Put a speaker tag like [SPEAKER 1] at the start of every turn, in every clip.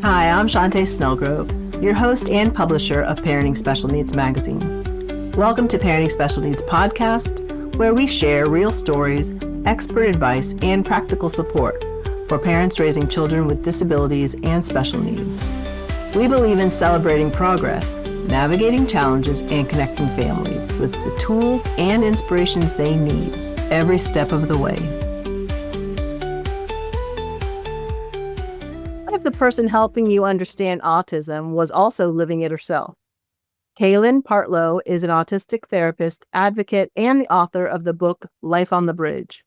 [SPEAKER 1] Hi, I'm Shantae Snellgrove, your host and publisher of Parenting Special Needs magazine. Welcome to Parenting Special Needs podcast, where we share real stories, expert advice, and practical support for parents raising children with disabilities and special needs. We believe in celebrating progress, navigating challenges, and connecting families with the tools and inspirations they need every step of the way. The person helping you understand autism was also living it herself. Kaelynn Partlow is an autistic therapist, advocate, and the author of the book Life on the Bridge.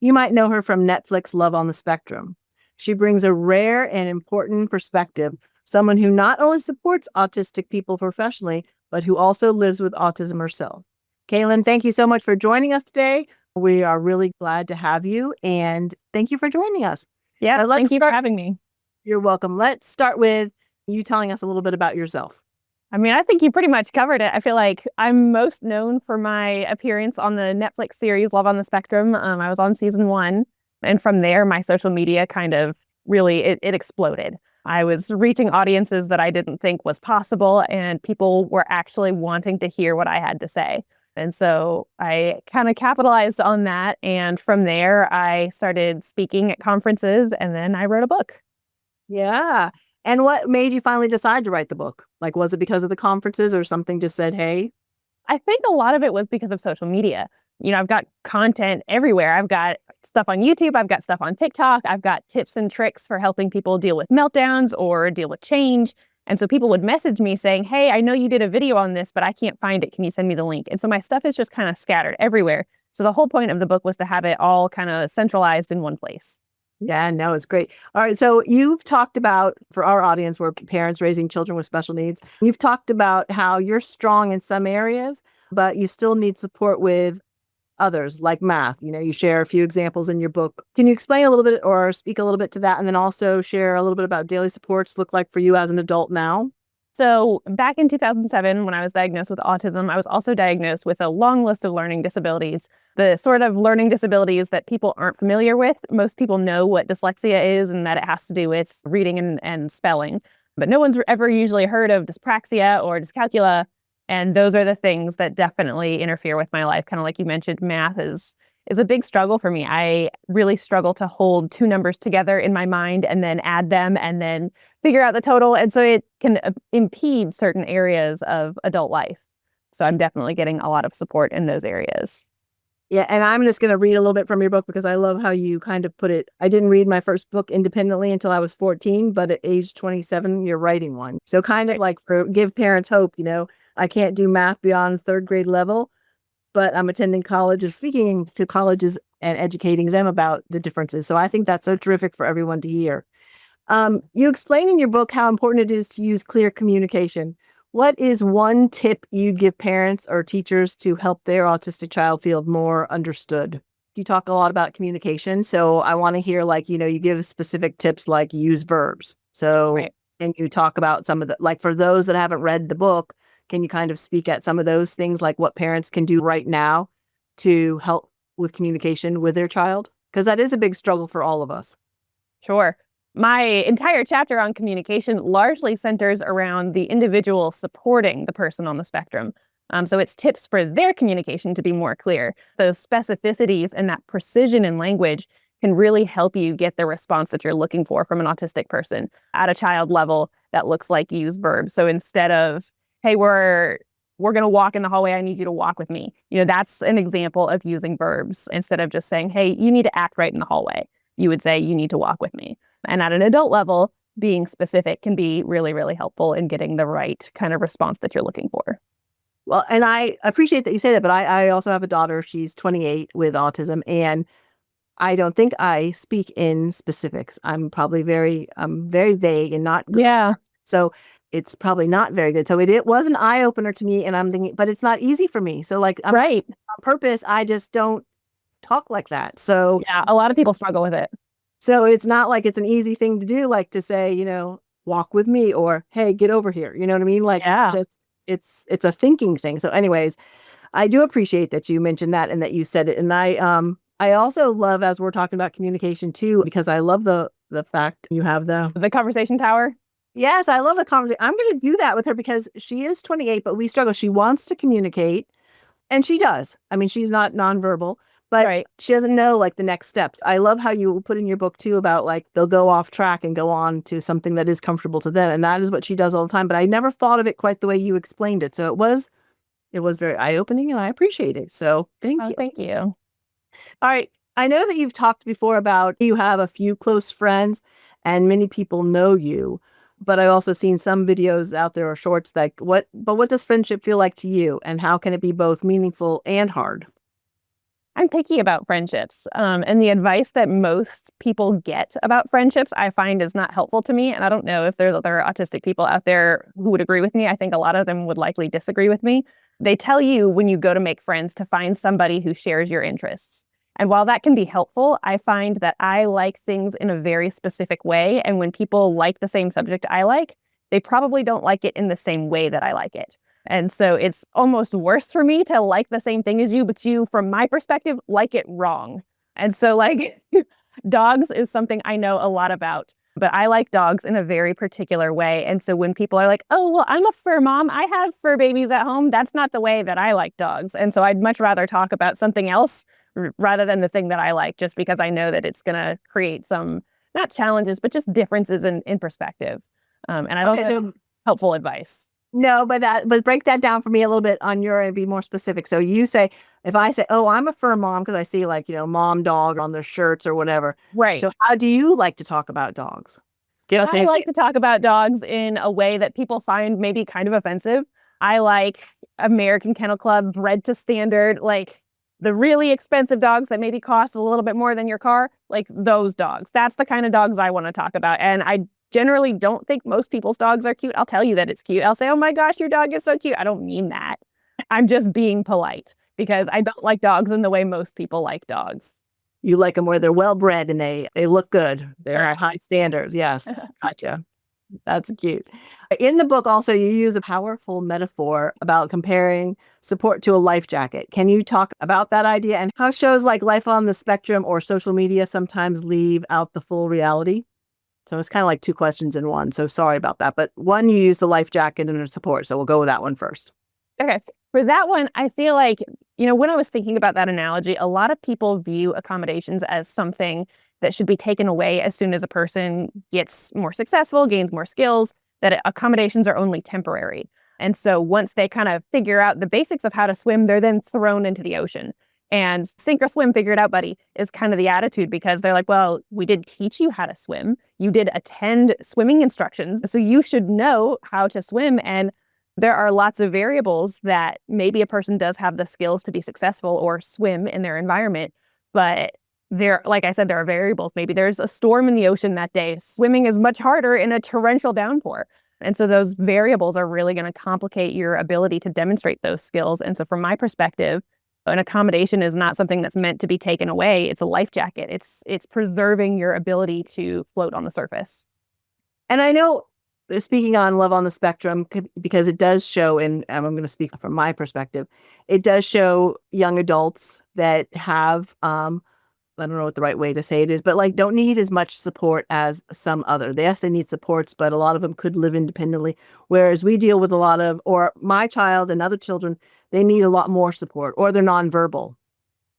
[SPEAKER 1] You might know her from Netflix Love on the Spectrum. She brings a rare and important perspective, someone who not only supports autistic people professionally, but who also lives with autism herself. Kaelynn, thank you so much for joining us today. We are really glad to have you, and thank you for joining us.
[SPEAKER 2] Yeah, thank you for having me.
[SPEAKER 1] You're welcome. Let's start with you telling us a little bit about yourself.
[SPEAKER 2] I mean, I think you pretty much covered it. I feel like I'm most known for my appearance on the Netflix series Love on the Spectrum. I was on season 1. And from there, my social media kind of really, it exploded. I was reaching audiences that I didn't think was possible, and people were actually wanting to hear what I had to say. And so I kind of capitalized on that. And from there, I started speaking at conferences, and then I wrote a book.
[SPEAKER 1] Yeah. And what made you finally decide to write the book? Like, was it because of the conferences or something just said, hey?
[SPEAKER 2] I think a lot of it was because of social media. You know, I've got content everywhere. I've got stuff on YouTube. I've got stuff on TikTok. I've got tips and tricks for helping people deal with meltdowns or deal with change. And so people would message me saying, hey, I know you did a video on this, but I can't find it. Can you send me the link? And so my stuff is just kind of scattered everywhere. So the whole point of the book was to have it all kind of centralized in one place.
[SPEAKER 1] Yeah, no, it's great. All right. So you've talked about, for our audience, we're parents raising children with special needs. You've talked about how you're strong in some areas, but you still need support with others, like math. You know, you share a few examples in your book. Can you explain a little bit or speak a little bit to that? And then also share a little bit about daily supports look like for you as an adult now?
[SPEAKER 2] So back in 2007, when I was diagnosed with autism, I was also diagnosed with a long list of learning disabilities, the sort of learning disabilities that people aren't familiar with. Most people know what dyslexia is and that it has to do with reading and spelling, but no one's ever usually heard of dyspraxia or dyscalculia. And those are the things that definitely interfere with my life. Kind of like you mentioned, math is a big struggle for me. I really struggle to hold two numbers together in my mind and then add them and then figure out the total. And so it can impede certain areas of adult life. So I'm definitely getting a lot of support in those areas.
[SPEAKER 1] Yeah, and I'm just going to read a little bit from your book because I love how you kind of put it. I didn't read my first book independently until I was 14, but at age 27, you're writing one. So kind of like give parents hope, you know, I can't do math beyond third grade level, but I'm attending college and speaking to colleges and educating them about the differences. So I think that's so terrific for everyone to hear. You explain in your book how important it is to use clear communication. What is one tip you'd give parents or teachers to help their autistic child feel more understood? You talk a lot about communication. So I want to hear, like, you know, you give specific tips like use verbs. So, right. And you talk about some of the, like for those that haven't read the book, can you kind of speak at some of those things, like what parents can do right now to help with communication with their child? Because that is a big struggle for all of us.
[SPEAKER 2] Sure. My entire chapter on communication largely centers around the individual supporting the person on the spectrum. So it's tips for their communication to be more clear. Those specificities and that precision in language can really help you get the response that you're looking for from an autistic person. At a child level, that looks like use verbs. So instead of, hey, we're going to walk in the hallway, I need you to walk with me. You know, that's an example of using verbs. Instead of just saying, hey, you need to act right in the hallway, you would say, you need to walk with me. And at an adult level, being specific can be really, really helpful in getting the right kind of response that you're looking for.
[SPEAKER 1] Well, and I appreciate that you say that, but I also have a daughter. She's 28 with autism, and I don't think I speak in specifics. I'm very vague and not good.
[SPEAKER 2] Yeah.
[SPEAKER 1] So it's probably not very good. So it was an eye opener to me, and I'm thinking, but it's not easy for me. So like,
[SPEAKER 2] right.
[SPEAKER 1] On purpose, I just don't talk like that. So
[SPEAKER 2] yeah, a lot of people struggle with it.
[SPEAKER 1] So it's not like it's an easy thing to do, like to say, you know, walk with me or, hey, get over here. You know what I mean? Like,
[SPEAKER 2] yeah.
[SPEAKER 1] It's a thinking thing. So anyways, I do appreciate that you mentioned that and that you said it. And I also love, as we're talking about communication too, because I love the fact you have the
[SPEAKER 2] conversation tower.
[SPEAKER 1] Yes, I love the conversation. I'm going to do that with her because she is 28, but we struggle. She wants to communicate and she does. I mean, she's not nonverbal, but
[SPEAKER 2] Right.
[SPEAKER 1] she doesn't know like the next steps. I love how you put in your book too about like they'll go off track and go on to something that is comfortable to them. And that is what she does all the time. But I never thought of it quite the way you explained it. So it was very eye-opening and I appreciate it. So thank
[SPEAKER 2] Oh,
[SPEAKER 1] you.
[SPEAKER 2] thank you.
[SPEAKER 1] All right. I know that you've talked before about you have a few close friends and many people know you, but I've also seen some videos out there or shorts like what does friendship feel like to you and how can it be both meaningful and hard?
[SPEAKER 2] I'm picky about friendships. And the advice that most people get about friendships, I find is not helpful to me. And I don't know if there's other autistic people out there who would agree with me. I think a lot of them would likely disagree with me. They tell you when you go to make friends to find somebody who shares your interests. And while that can be helpful, I find that I like things in a very specific way. And when people like the same subject I like, they probably don't like it in the same way that I like it. And so it's almost worse for me to like the same thing as you, but you, from my perspective, like it wrong. And so, like, dogs is something I know a lot about, but I like dogs in a very particular way. And so when people are like, oh, well, I'm a fur mom, I have fur babies at home, that's not the way that I like dogs. And so I'd much rather talk about something else rather than the thing that I like, just because I know that it's going to create some, not challenges, but just differences in perspective. And I don't
[SPEAKER 1] Okay,
[SPEAKER 2] know
[SPEAKER 1] so
[SPEAKER 2] helpful advice.
[SPEAKER 1] no, but break that down for me a little bit on your and be more specific. So you say if I say, "Oh, I'm a fur mom," because I see like, mom dog on their shirts or whatever.
[SPEAKER 2] Right.
[SPEAKER 1] So how do you like to talk about dogs? Give us an
[SPEAKER 2] I like
[SPEAKER 1] example.
[SPEAKER 2] to talk about dogs in a way that people find maybe kind of offensive. I like American Kennel Club, bred to standard, like the really expensive dogs that maybe cost a little bit more than your car, like those dogs. That's the kind of dogs I want to talk about. And I generally don't think most people's dogs are cute. I'll tell you that it's cute. I'll say, oh my gosh, your dog is so cute. I don't mean that. I'm just being polite because I don't like dogs in the way most people like dogs.
[SPEAKER 1] You like them where they're well bred and they look good. They're at
[SPEAKER 2] Correct.
[SPEAKER 1] high standards. Yes. Gotcha. That's cute. In the book, also, you use a powerful metaphor about comparing support to a life jacket. Can you talk about that idea and how shows like Life on the Spectrum or social media sometimes leave out the full reality? So it's kind of like two questions in one. So sorry about that. But one, you use the life jacket and the support. So we'll go with that one first.
[SPEAKER 2] Okay. For that one, I feel like, when I was thinking about that analogy, a lot of people view accommodations as something that should be taken away as soon as a person gets more successful, gains more skills, that accommodations are only temporary. And so once they kind of figure out the basics of how to swim, they're then thrown into the ocean. And sink or swim, figure it out, buddy, is kind of the attitude because they're like, well, we did teach you how to swim. You did attend swimming instructions. So you should know how to swim. And there are lots of variables that maybe a person does have the skills to be successful or swim in their environment, but like I said, there are variables. Maybe there's a storm in the ocean that day. Swimming is much harder in a torrential downpour. And so those variables are really going to complicate your ability to demonstrate those skills. And so from my perspective, an accommodation is not something that's meant to be taken away. It's a life jacket. It's preserving your ability to float on the surface.
[SPEAKER 1] And I know speaking on Love on the Spectrum, because it does show, and I'm going to speak from my perspective, it does show young adults that have, I don't know what the right way to say it is, but like don't need as much support as some other. Yes, they need supports, but a lot of them could live independently. Whereas we deal with a lot of, or my child and other children, they need a lot more support or they're nonverbal.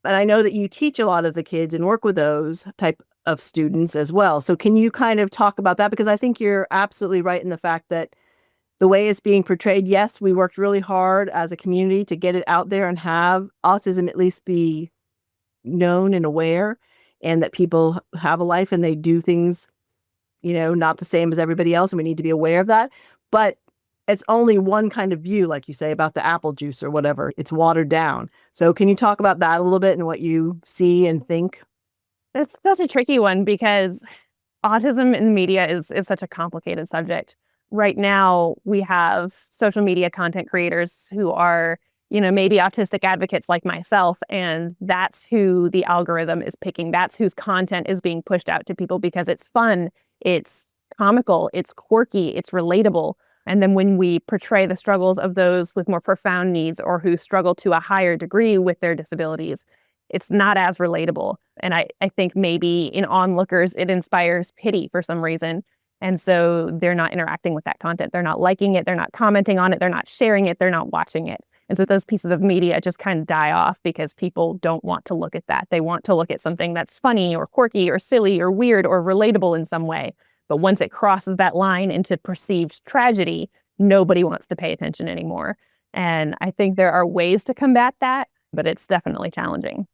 [SPEAKER 1] And I know that you teach a lot of the kids and work with those type of students as well. So can you kind of talk about that? Because I think you're absolutely right in the fact that the way it's being portrayed, yes, we worked really hard as a community to get it out there and have autism at least be known and aware, and that people have a life and they do things, not the same as everybody else. And we need to be aware of that. But it's only one kind of view, like you say, about the apple juice or whatever. It's watered down. So can you talk about that a little bit and what you see and think?
[SPEAKER 2] It's such a tricky one because autism in media is such a complicated subject. Right now, we have social media content creators who are, maybe autistic advocates like myself, and that's who the algorithm is picking. That's whose content is being pushed out to people because it's fun, it's comical, it's quirky, it's relatable. And then when we portray the struggles of those with more profound needs or who struggle to a higher degree with their disabilities, it's not as relatable. And I think maybe in onlookers, it inspires pity for some reason. And so they're not interacting with that content. They're not liking it. They're not commenting on it. They're not sharing it. They're not watching it. And so those pieces of media just kind of die off because people don't want to look at that. They want to look at something that's funny or quirky or silly or weird or relatable in some way. But once it crosses that line into perceived tragedy, nobody wants to pay attention anymore. And I think there are ways to combat that, but it's definitely challenging.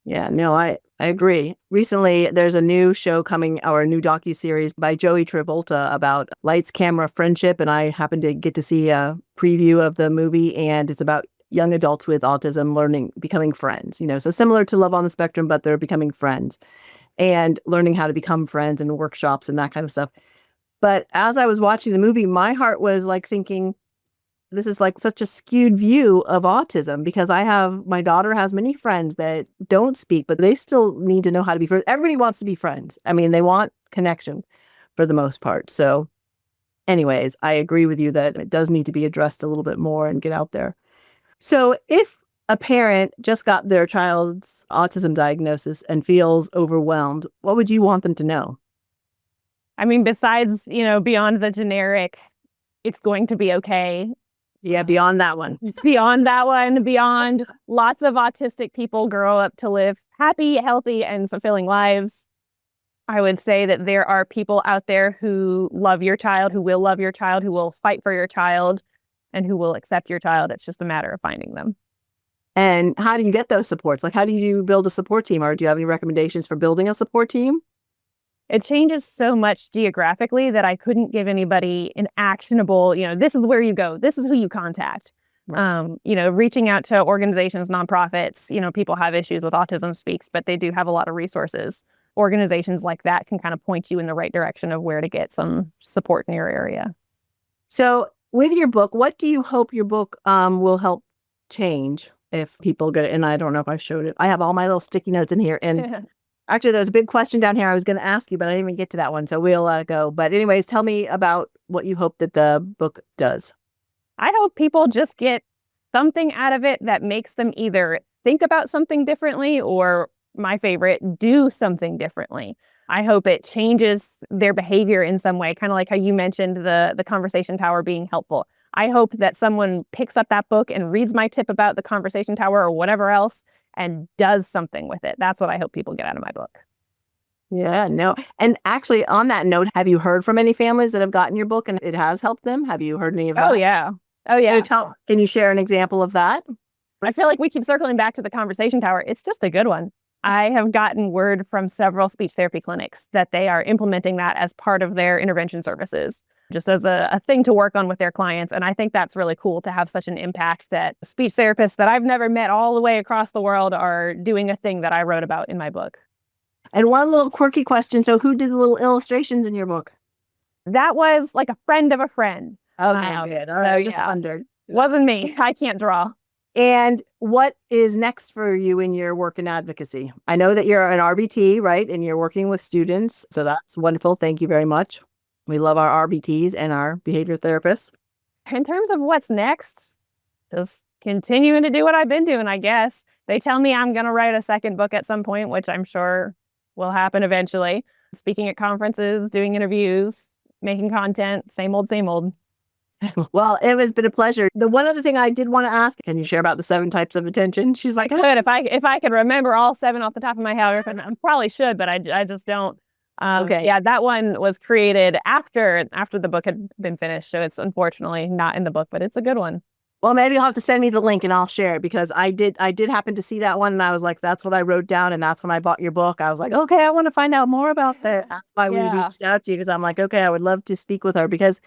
[SPEAKER 1] Yeah, no, I agree. Recently, there's a new show coming, or a new docuseries by Joey Travolta about lights, camera, friendship. And I happened to get to see a preview of the movie, and it's about young adults with autism becoming friends, so similar to Love on the Spectrum, but they're becoming friends and learning how to become friends and workshops and that kind of stuff. But as I was watching the movie, my heart was like thinking, this is like such a skewed view of autism, because my daughter has many friends that don't speak, but they still need to know how to be friends. Everybody wants to be friends. I mean, they want connection for the most part. So anyways, I agree with you that it does need to be addressed a little bit more and get out there. So if a parent just got their child's autism diagnosis and feels overwhelmed, what would you want them to know?
[SPEAKER 2] I mean, besides, beyond the generic, it's going to be okay.
[SPEAKER 1] Yeah, beyond that one.
[SPEAKER 2] Beyond lots of autistic people grow up to live happy, healthy, and fulfilling lives. I would say that there are people out there who love your child, who will love your child, who will fight for your child, and who will accept your child. It's just a matter of finding them.
[SPEAKER 1] And how do you get those supports? Like, how do you build a support team? Or do you have any recommendations for building a support team?
[SPEAKER 2] It changes so much geographically that I couldn't give anybody an actionable, this is where you go, this is who you contact. Right. Reaching out to organizations, nonprofits, people have issues with Autism Speaks, but they do have a lot of resources. Organizations like that can kind of point you in the right direction of where to get some support in your area. So with your book, what do you hope your book will help change if people get it? And I don't know if I showed it. I have all my little sticky notes in here. And actually, there's a big question down here I was going to ask you, but I didn't even get to that one. So we'll let it go. But anyways, tell me about what you hope that the book does. I hope people just get something out of it that makes them either think about something differently or, my favorite, do something differently. I hope it changes their behavior in some way, kind of like how you mentioned the conversation tower being helpful. I hope that someone picks up that book and reads my tip about the conversation tower or whatever else and does something with it. That's what I hope people get out of my book. Yeah, no. And actually, on that note, have you heard from any families that have gotten your book and it has helped them? Have you heard any of that? Oh, yeah. So can you share an example of that? I feel like we keep circling back to the conversation tower. It's just a good one. I have gotten word from several speech therapy clinics that they are implementing that as part of their intervention services, just as a thing to work on with their clients. And I think that's really cool to have such an impact that speech therapists that I've never met all the way across the world are doing a thing that I wrote about in my book. And one little quirky question. So who did the little illustrations in your book? That was like a friend of a friend. Okay, good. All right, I just wondered. Wasn't me. I can't draw. And what is next for you in your work in advocacy? I know that you're an RBT, right? And you're working with students. So that's wonderful. Thank you very much. We love our RBTs and our behavior therapists. In terms of what's next, just continuing to do what I've been doing, I guess. They tell me I'm going to write a second book at some point, which I'm sure will happen eventually. Speaking at conferences, doing interviews, making content, same old, same old. Well, it has been a pleasure. The one other thing I did want to ask, can you share about the 7 types of attention? She's like, good. If I could remember all 7 off the top of my head, I probably should, but I just don't. Okay. Yeah, that one was created after the book had been finished. So it's unfortunately not in the book, but it's a good one. Well, maybe you'll have to send me the link and I'll share it, because I did happen to see that one and I was like, that's what I wrote down. And that's when I bought your book. I was like, okay, I want to find out more about that. That's why we reached out to you, because I'm like, okay, I would love to speak with her, because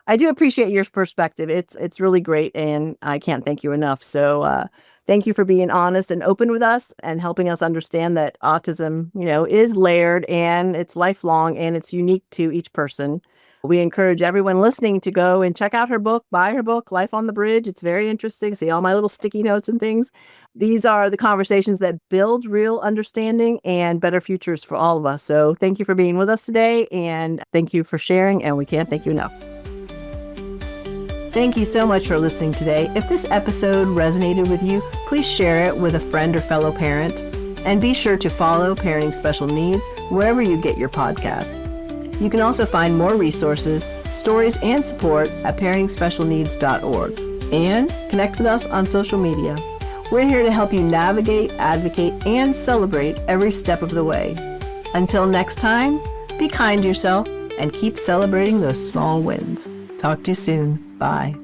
[SPEAKER 2] I do appreciate your perspective. It's really great, and I can't thank you enough. So thank you for being honest and open with us and helping us understand that autism, is layered and it's lifelong and it's unique to each person. We encourage everyone listening to go and check out her book, buy her book, Life on the Bridge. It's very interesting. See all my little sticky notes and things. These are the conversations that build real understanding and better futures for all of us. So thank you for being with us today, and thank you for sharing, and we can't thank you enough. Thank you so much for listening today. If this episode resonated with you, please share it with a friend or fellow parent. And be sure to follow Parenting Special Needs wherever you get your podcasts.
[SPEAKER 1] You can also find more resources, stories, and support at parentingspecialneeds.org and connect with us on social media. We're here to help you navigate, advocate, and celebrate every step of the way. Until next time, be kind to yourself and keep celebrating those small wins. Talk to you soon. Bye.